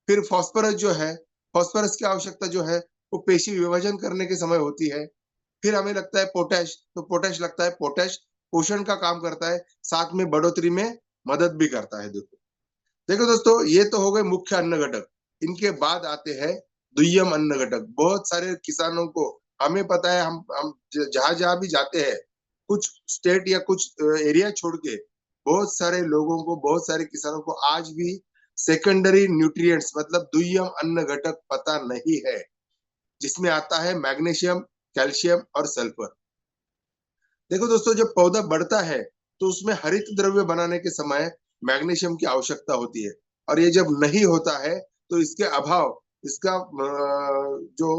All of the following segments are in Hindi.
फिर फास्फोरस जो है, फास्फोरस की आवश्यकता जो है वो पेशी विभाजन करने के समय होती है। फिर हमें लगता है पोटैश, तो पोटैश लगता है, पोटैश पोषण का काम करता है, साथ में बढ़ोतरी में मदद भी करता है। देखो देखो दोस्तों, ये तो हो गए मुख्य अन्न घटक। इनके बाद आते हैं दुय्यम अन्न घटक। बहुत सारे किसानों को, हमें पता है, हम जहां जहां भी जाते हैं, कुछ स्टेट या कुछ एरिया छोड़ के बहुत सारे लोगों को, बहुत सारे किसानों को आज भी सेकेंडरी न्यूट्रिएंट्स मतलब दुय्यम अन्न घटक पता नहीं है, जिसमें आता है मैग्नीशियम, कैल्शियम और सल्फर। देखो दोस्तों, जब पौधा बढ़ता है तो उसमें हरित द्रव्य बनाने के समय मैग्नीशियम की आवश्यकता होती है, और ये जब नहीं होता है तो इसके अभाव, इसका जो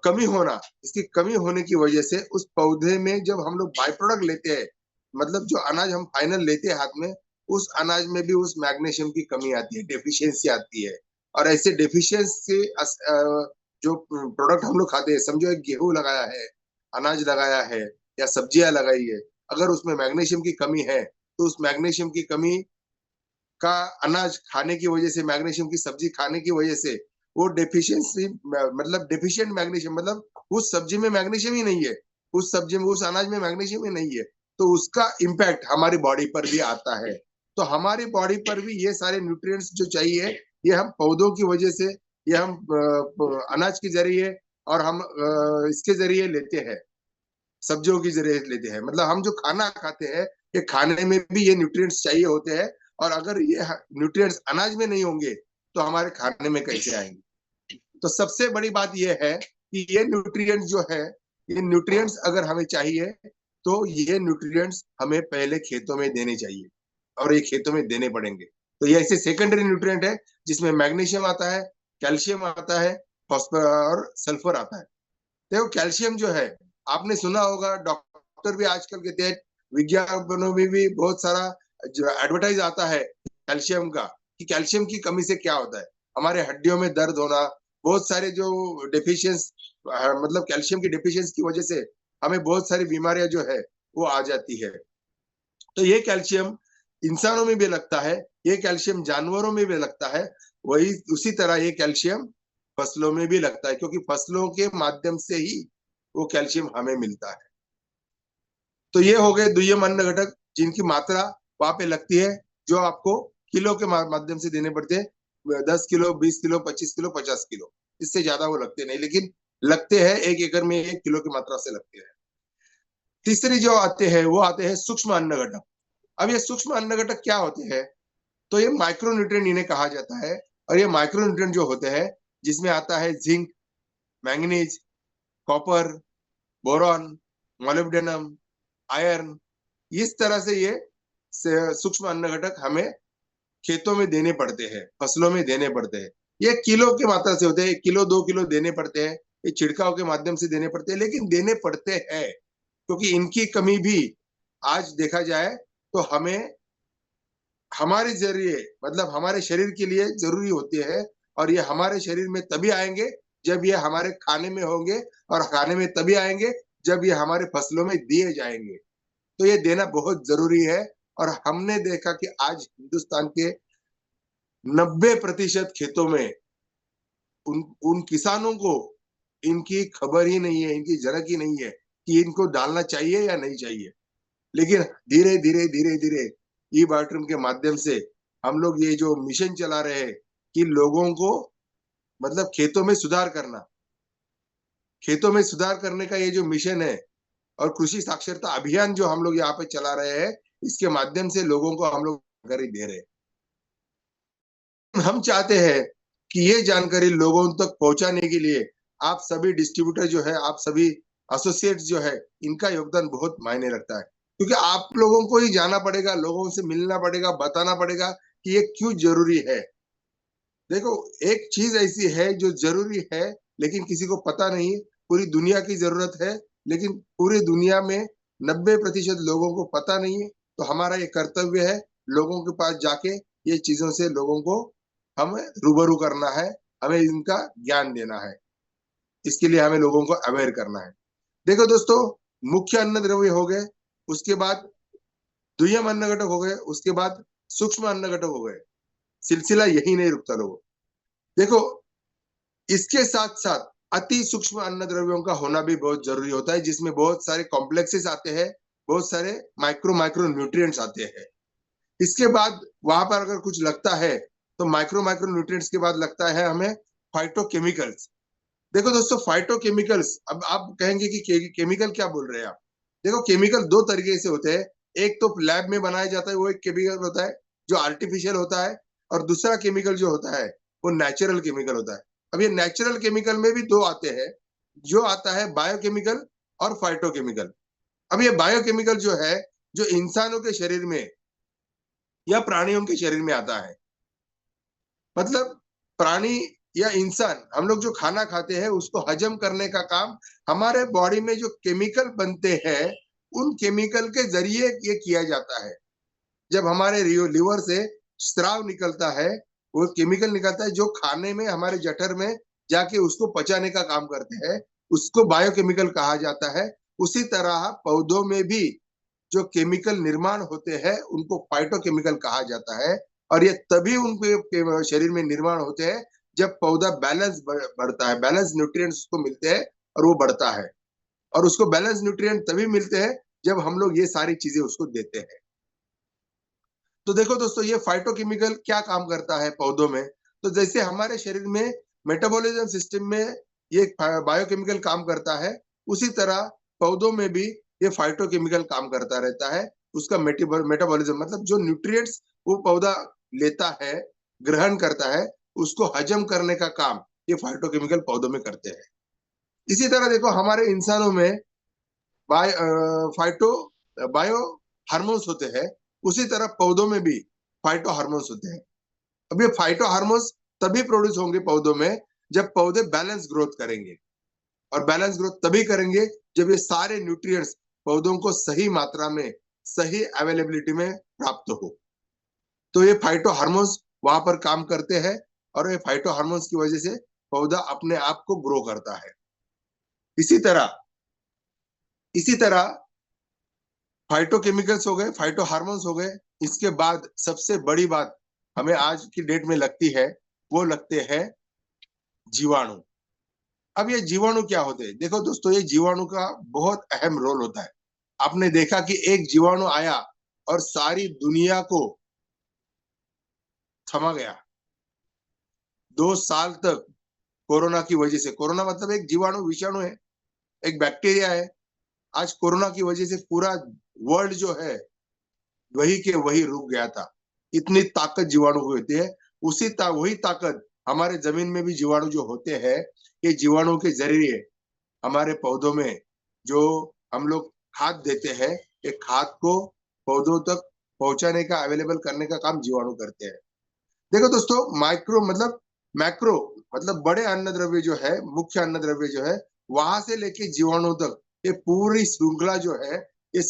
कमी होना, इसकी कमी होने की वजह से उस पौधे में जब हम लोग बाय प्रोडक्ट लेते हैं, मतलब जो अनाज हम फाइनल लेते हैं हाथ में, उस अनाज में भी उस मैग्नीशियम की कमी आती है, डेफिशिएंसी आती है। और ऐसे डेफिशिएंसी जो प्रोडक्ट हम लोग खाते हैं, समझो एक गेहूं लगाया है, अनाज लगाया है या सब्जियां लगाई है, अगर उसमें मैग्नीशियम की कमी है तो उस मैग्नीशियम की कमी का अनाज खाने की वजह से, मैग्नीशियम की सब्जी खाने की वजह से वो डेफिशिएंसी, मतलब डेफिशिएंट मैग्नीशियम, मतलब उस सब्जी में मैग्नीशियम ही नहीं है, उस सब्जी में, उस अनाज में मैग्नीशियम ही नहीं है, तो उसका इम्पैक्ट हमारी बॉडी पर भी आता है। तो हमारी बॉडी पर भी ये सारे न्यूट्रिएंट्स जो चाहिए, ये हम पौधों की वजह से, ये हम अनाज के जरिए और हम इसके जरिए लेते हैं, सब्जियों की जरिए लेते हैं। मतलब हम जो खाना खाते हैं, ये खाने में भी ये न्यूट्रिएंट्स चाहिए होते हैं, और अगर ये न्यूट्रिएंट्स अनाज में नहीं होंगे तो हमारे खाने में कैसे आएंगे। तो सबसे बड़ी बात ये है कि ये न्यूट्रिएंट्स जो है, ये न्यूट्रिएंट्स अगर हमें चाहिए तो ये न्यूट्रिएंट्स हमें पहले खेतों में देने चाहिए, और ये खेतों में देने पड़ेंगे। तो ये ऐसे सेकेंडरी न्यूट्रिएंट है जिसमें मैग्नीशियम आता है, कैल्शियम आता है, फॉस्फोरस और सल्फर आता है। देखो कैल्शियम जो है, आपने सुना होगा, डॉक्टर भी आजकल कहते हैं, विज्ञापनों में भी बहुत सारा जो एडवर्टाइज आता है कैल्शियम का, कि कैल्शियम की कमी से क्या होता है, हमारे हड्डियों में दर्द होना, बहुत सारे जो डेफिशिएंस, मतलब कैल्शियम की डेफिशिएंसी की वजह से हमें बहुत सारी बीमारियां जो है वो आ जाती है। तो ये कैल्शियम इंसानों में भी लगता है, ये कैल्शियम जानवरों में भी लगता है, वही उसी तरह ये कैल्शियम फसलों में भी लगता है, क्योंकि फसलों के माध्यम से ही वो कैल्शियम हमें मिलता है। तो ये हो गए दुय्यम अन्न घटक, जिनकी मात्रा वहां पे लगती है, जो आपको किलो के माध्यम से देने पड़ते हैं, 10 किलो, 20 किलो, 25 किलो, 50 किलो, इससे ज्यादा वो लगते नहीं, लेकिन लगते हैं 1 एकड़ में 1 किलो की मात्रा से लगते हैं। तीसरी जो आते हैं वो आते हैं सूक्ष्म अन्न घटक। अब ये सूक्ष्म अन्न घटक क्या होते हैं, तो ये माइक्रो न्यूट्रिएंट इन्हें कहा जाता है। और ये माइक्रो न्यूट्रिएंट जो होते हैं, जिसमें आता है zinc, manganese, copper, boron, molybdenum, iron, इस तरह से ये सूक्ष्म अन्न घटक हमें खेतों में देने पड़ते हैं, फसलों में देने पड़ते हैं। ये किलो की मात्रा से होते हैं, 1 किलो 2 किलो देने पड़ते हैं, ये छिड़काव के माध्यम से देने पड़ते हैं, लेकिन देने पड़ते हैं, क्योंकि इनकी कमी भी आज देखा जाए तो हमें हमारे जरिए, मतलब हमारे शरीर के लिए जरूरी होते हैं, और ये हमारे शरीर में तभी आएंगे जब ये हमारे खाने में होंगे, और खाने में तभी आएंगे जब ये हमारे फसलों में दिए जाएंगे। तो ये देना बहुत जरूरी है। और हमने देखा कि आज हिंदुस्तान के 90% खेतों में उन उन किसानों को इनकी खबर ही नहीं है, इनकी झलक ही नहीं है कि इनको डालना चाहिए या नहीं चाहिए। लेकिन धीरे धीरे धीरे धीरे ई बायोट्रिम के माध्यम से हम लोग ये जो मिशन चला रहे हैं कि लोगों को, मतलब खेतों में सुधार करने का ये जो मिशन है, और कृषि साक्षरता अभियान जो हम लोग यहाँ पे चला रहे हैं, इसके माध्यम से लोगों को हम लोग जानकारी दे रहे हैं। हम चाहते हैं कि ये जानकारी लोगों तक पहुंचाने के लिए आप सभी डिस्ट्रीब्यूटर जो है, आप सभी एसोसिएट्स जो है, इनका योगदान बहुत मायने रखता है, क्योंकि आप लोगों को ही जाना पड़ेगा, लोगों से मिलना पड़ेगा, बताना पड़ेगा कि ये क्यों जरूरी है। देखो, एक चीज ऐसी है जो जरूरी है लेकिन किसी को पता नहीं, पूरी दुनिया की जरूरत है, लेकिन पूरी दुनिया में 90% लोगों को पता नहीं है। तो हमारा ये कर्तव्य है लोगों के पास जाके ये चीजों से लोगों को हमें रूबरू करना है, हमें इनका ज्ञान देना है, इसके लिए हमें लोगों को अवेयर करना है। देखो दोस्तों, मुख्य अन्न द्रव्य हो गए, उसके बाद दुय्यम अन्न घटक हो गए, उसके बाद सूक्ष्म अन्न घटक हो गए, सिलसिला यही नहीं रुकता लोगों। देखो, इसके साथ साथ अति सूक्ष्म अन्न द्रव्यों का होना भी बहुत जरूरी होता है, जिसमें बहुत सारे कॉम्प्लेक्सेस आते हैं, बहुत सारे माइक्रो माइक्रो न्यूट्रिएंट्स आते हैं। इसके बाद वहां पर अगर कुछ लगता है तो माइक्रो माइक्रो न्यूट्रिएंट्स के बाद लगता है हमें फाइटोकेमिकल्स। देखो दोस्तों, फाइटोकेमिकल्स, अब आप कहेंगे कि केमिकल क्या बोल रहे हैं आप। देखो, केमिकल दो तरीके से होते हैं। एक तो लैब में बनाया जाता है, वो एक केमिकल होता है जो आर्टिफिशियल होता है, और दूसरा केमिकल जो होता है वो नेचुरल केमिकल होता है। अब ये नेचुरल केमिकल में भी दो आते हैं, जो आता है बायोकेमिकल और फाइटोकेमिकल। अब ये बायोकेमिकल जो है, जो इंसानों के शरीर में या प्राणियों के शरीर में आता है, मतलब प्राणी या इंसान, हम लोग जो खाना खाते हैं उसको हजम करने का काम, हमारे बॉडी में जो केमिकल बनते हैं उन केमिकल के जरिए ये किया जाता है। जब हमारे लिवर से स्राव निकलता है, वो केमिकल निकलता है जो खाने में, हमारे जठर में जाके उसको पचाने का काम करते हैं, उसको बायोकेमिकल कहा जाता है। उसी तरह पौधों में भी जो केमिकल निर्माण होते हैं उनको फाइटोकेमिकल कहा जाता है। और ये तभी उनके शरीर में निर्माण होते हैं जब पौधा बैलेंस बढ़ता है, बैलेंस न्यूट्रिएंट्स उसको मिलते हैं और वो बढ़ता है। और उसको बैलेंस न्यूट्रिएंट तभी मिलते हैं जब हम लोग ये सारी चीजें उसको देते हैं। तो देखो दोस्तों, ये फाइटोकेमिकल क्या काम करता है पौधों में। तो जैसे हमारे शरीर में मेटाबॉलिज्म सिस्टम में ये बायोकेमिकल काम करता है, उसी तरह पौधों में भी ये फाइटोकेमिकल काम करता रहता है। उसका मेटाबॉलिज्म मतलब जो न्यूट्रिएंट्स वो पौधा लेता है, ग्रहण करता है, उसको हजम करने का काम ये फाइटोकेमिकल पौधों में करते हैं। इसी तरह देखो, हमारे इंसानों में फाइटो बायो हार्मोन्स होते हैं, उसी तरह पौधों में भी फाइटो हार्मोन्स होते हैं। अब ये फाइटो हार्मोन्स तभी प्रोड्यूस होंगे पौधों में जब पौधे बैलेंस ग्रोथ करेंगे, और बैलेंस ग्रोथ तभी करेंगे जब ये सारे न्यूट्रिएंट्स पौधों को सही मात्रा में, सही अवेलेबिलिटी में प्राप्त हो। तो ये फाइटो हार्मोन्स वहां पर काम करते हैं, और ये फाइटो हार्मोन्स की वजह से पौधा अपने आप को ग्रो करता है। इसी तरह इसी तरह फाइटोकेमिकल्स हो गए, फाइटो हार्मोन्स हो गए। इसके बाद सबसे बड़ी बात हमें आज की डेट में लगती है, वो लगते हैं जीवाणु। अब ये जीवाणु क्या होते हैं? देखो दोस्तों, ये जीवाणु का बहुत अहम रोल होता है। आपने देखा कि एक जीवाणु आया और सारी दुनिया को थमा गया। 2 साल तक कोरोना की वजह से, कोरोना मतलब एक जीवाणु विषाणु है, एक बैक्टीरिया है। आज कोरोना की वजह से पूरा वर्ल्ड जो है वही के वही रुक गया था। इतनी ताकत जीवाणु को होती है। वही ताकत हमारे जमीन में भी जीवाणु जो होते हैं, ये जीवाणु के जरिए हमारे पौधों में जो हम लोग खाद देते हैं, ये खाद को पौधों तक पहुंचाने का, अवेलेबल करने का काम जीवाणु करते हैं। देखो दोस्तों, माइक्रो मतलब मैक्रो मतलब बड़े अन्न द्रव्य जो है, मुख्य अन्न द्रव्य जो है, वहां से लेके जीवाणु तक ये पूरी श्रृंखला जो है, ये